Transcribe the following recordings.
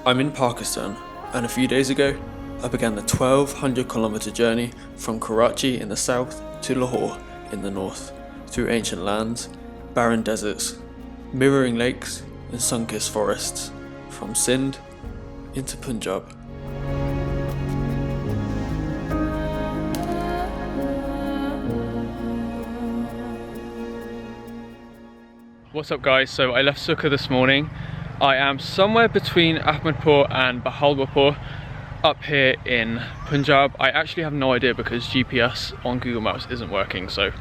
I'm in Pakistan, and a few days ago, I began the 1200-kilometer journey from Karachi in the south to Lahore in the north, through ancient lands, barren deserts, mirroring lakes, and sun-kissed forests, from Sindh into Punjab. What's up guys, so I left Sukkur this morning. I am somewhere between Ahmedpur and Bahawalpur up here in Punjab. I actually have no idea because GPS on Google Maps isn't working, so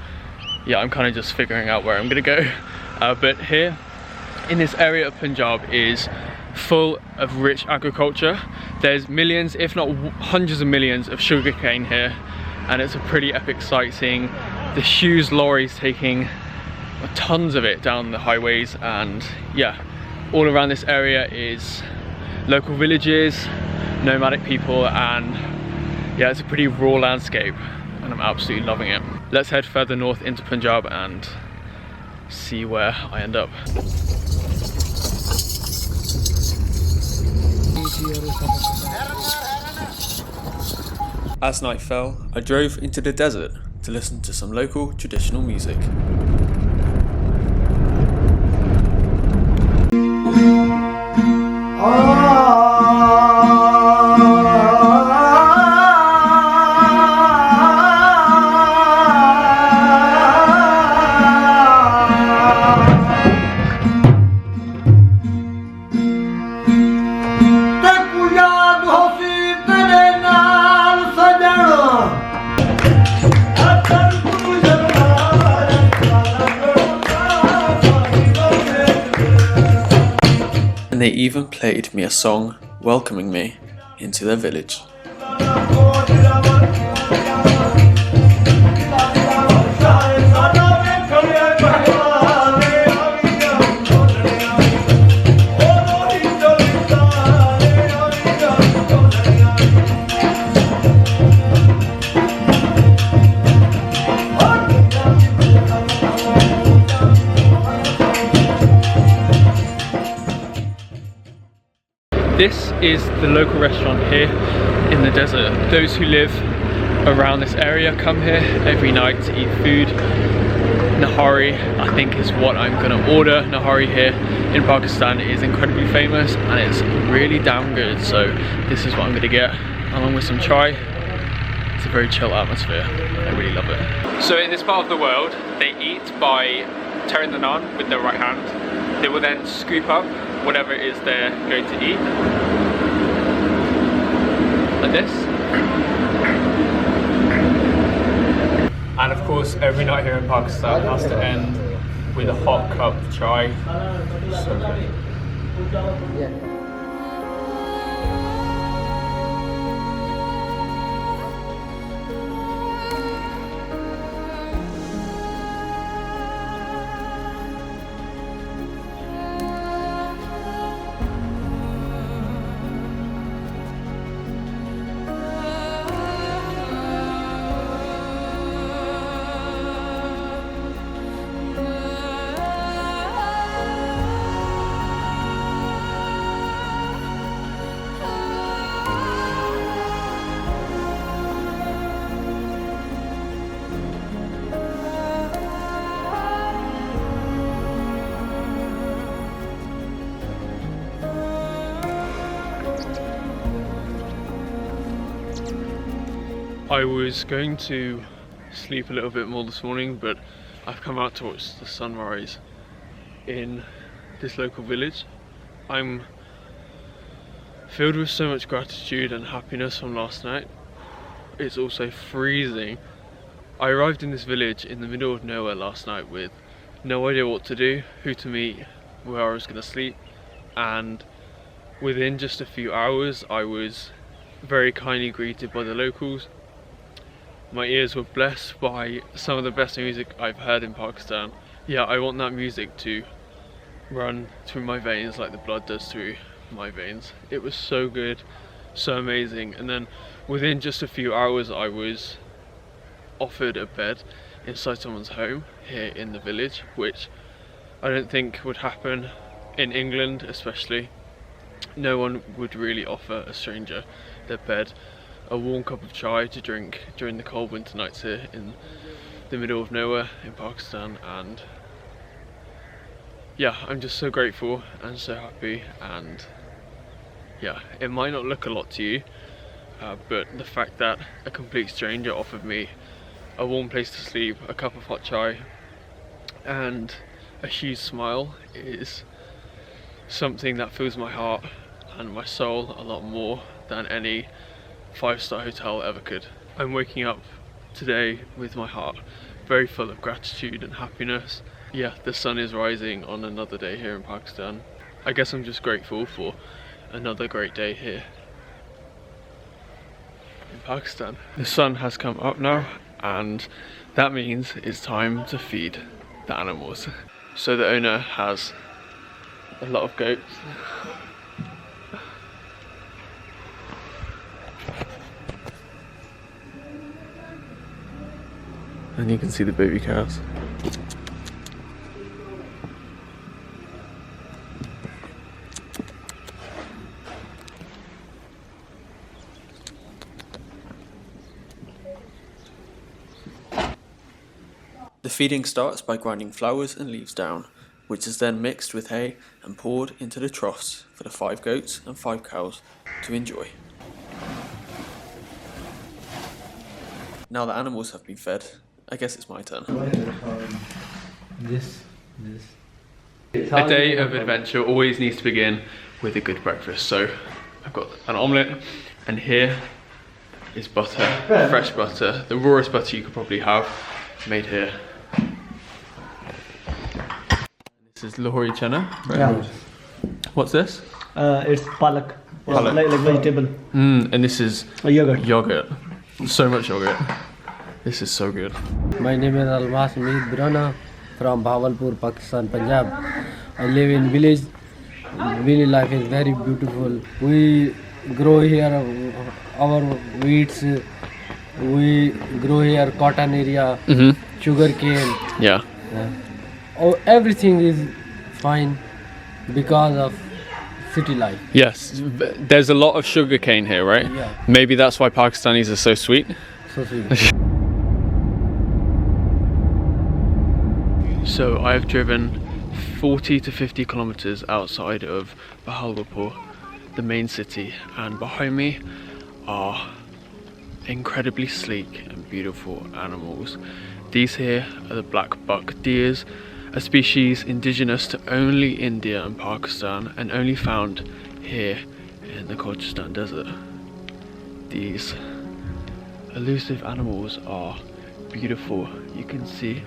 yeah, I'm kind of just figuring out where I'm gonna go. But here in this area of Punjab is full of rich agriculture. There's millions, if not hundreds of millions of sugarcane here, and it's a pretty epic sight seeing the huge lorries taking tons of it down the highways. And yeah, all around this area is local villages, nomadic people, and yeah, it's a pretty raw landscape and I'm absolutely loving it. Let's head further north into Punjab and see where I end up. As night fell, I drove into the desert to listen to some local traditional music. And they even played me a song welcoming me into their village. This is the local restaurant here in the desert. Those who live around this area come here every night to eat food. Nahari, I think, is what I'm gonna order. Nahari here in Pakistan is incredibly famous and it's really damn good. So this is what I'm gonna get, along with some chai. It's a very chill atmosphere. I really love it. So in this part of the world, they eat by tearing the naan with their right hand. They will then scoop up whatever it is they're going to eat, like this. And of course, every night here in Pakistan has to end with a hot cup of chai. So good. I was going to sleep a little bit more this morning, but I've come out to watch the sunrise in this local village. I'm filled with so much gratitude and happiness from last night. It's also freezing. I arrived in this village in the middle of nowhere last night with no idea what to do, who to meet, where I was going to sleep, and within just a few hours I was very kindly greeted by the locals. My ears were blessed by some of the best music I've heard in Pakistan. Yeah, I want that music to run through my veins like the blood does through my veins. It was so good, so amazing. And then within just a few hours I was offered a bed inside someone's home here in the village, which I don't think would happen in England especially. No one would really offer a stranger their bed a warm cup of chai to drink during the cold winter nights here in the middle of nowhere in Pakistan. And yeah, I'm just so grateful and so happy. And yeah, it might not look a lot to you, but the fact that a complete stranger offered me a warm place to sleep, a cup of hot chai and a huge smile is something that fills my heart and my soul a lot more than any 5-star hotel ever could. I'm waking up today with my heart very full of gratitude and happiness. Yeah, the sun is rising on another day here in Pakistan. I guess I'm just grateful for another great day here in Pakistan. The sun has come up now, and that means it's time to feed the animals. So the owner has a lot of goats. And you can see the baby cows. The feeding starts by grinding flowers and leaves down, which is then mixed with hay and poured into the troughs for the 5 goats and 5 cows to enjoy. Now the animals have been fed, I guess it's my turn. A day of adventure always needs to begin with a good breakfast. So I've got an omelette, and here is butter, fresh butter, the rawest butter you could probably have, made here. This is Lahori chana. Right? Yeah. What's this? It's palak. Palak. Like vegetable. And this is Yogurt. yogurt. So much yogurt. This is so good. My name is Abdurahman from Bahawalpur, Pakistan, Punjab. I live in village. Village life is very beautiful. We grow here our wheats. We grow here cotton area, sugar cane. Yeah. Oh, everything is fine because of city life. Yes. There's a lot of sugar cane here, right? Yeah. Maybe that's why Pakistanis are so sweet. So sweet. So I've driven 40 to 50 kilometers outside of Bahawalpur, the main city, and behind me are incredibly sleek and beautiful animals. These here are the black buck deers, a species indigenous to only India and Pakistan and only found here in the Kurdistan desert. These elusive animals are beautiful. You can see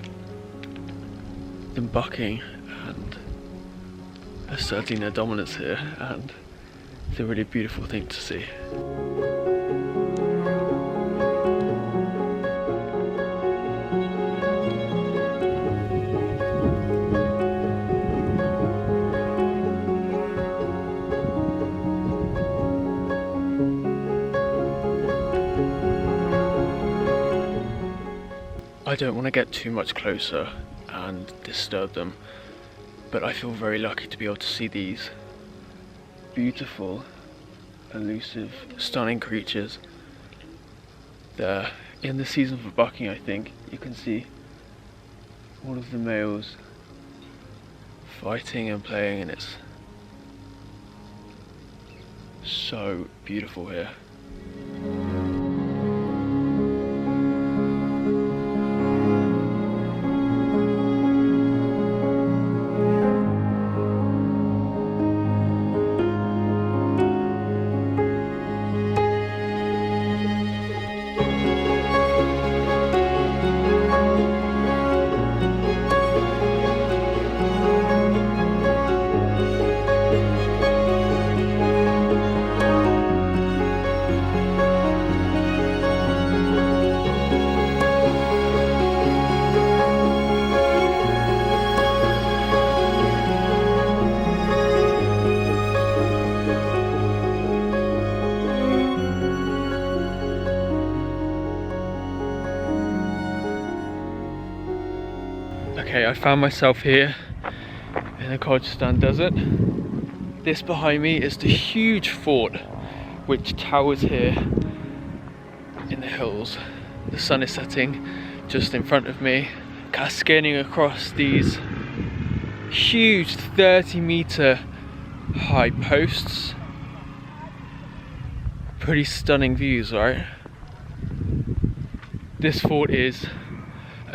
them bucking and asserting their dominance here, and it's a really beautiful thing to see. I don't want to get too much closer and disturb them, but I feel very lucky to be able to see these beautiful, elusive, stunning creatures. They're in the season for bucking, I think. You can see all of the males fighting and playing, and it's so beautiful here. Okay, I found myself here in the Kurdistan desert. This behind me is the huge fort which towers here in the hills. The sun is setting just in front of me, cascading across these huge 30-meter high posts. Pretty stunning views, right? This fort is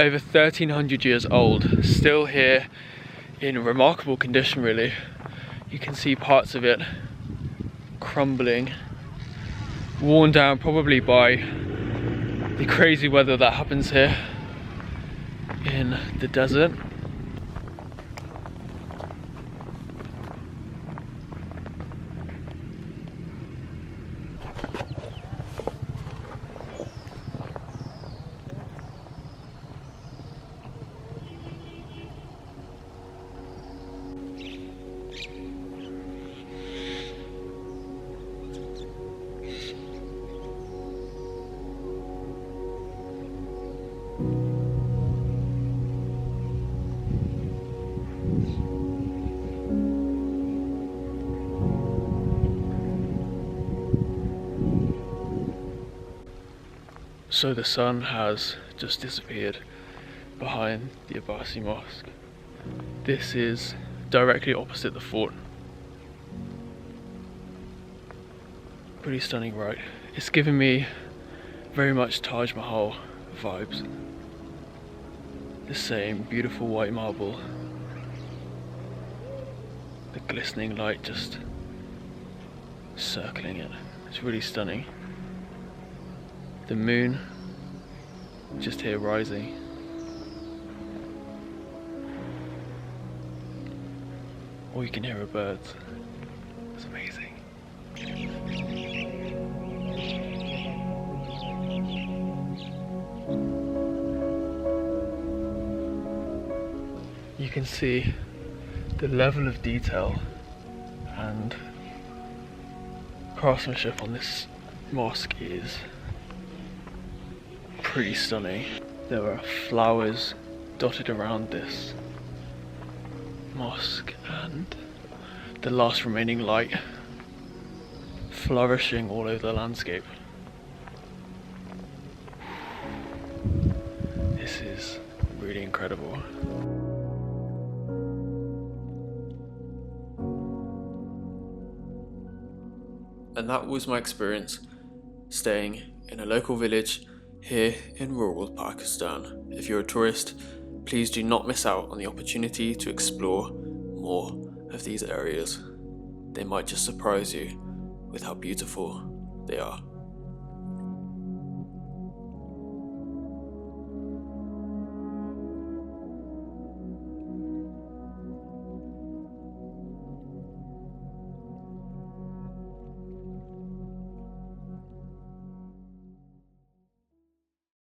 over 1300 years old, still here in remarkable condition really. You can see parts of it crumbling, worn down probably by the crazy weather that happens here in the desert. So the sun has just disappeared behind the Abbasi Mosque. This is directly opposite the fort. Pretty stunning, right? It's giving me very much Taj Mahal vibes. The same beautiful white marble. The glistening light just circling it. It's really stunning. The moon just here rising. All you can hear are birds. It's amazing. You can see the level of detail and craftsmanship on this mosque is pretty stunning. There are flowers dotted around this mosque and the last remaining light flourishing all over the landscape. This is really incredible. And that was my experience staying in a local village here in rural Pakistan. If you're a tourist, please do not miss out on the opportunity to explore more of these areas. They might just surprise you with how beautiful they are.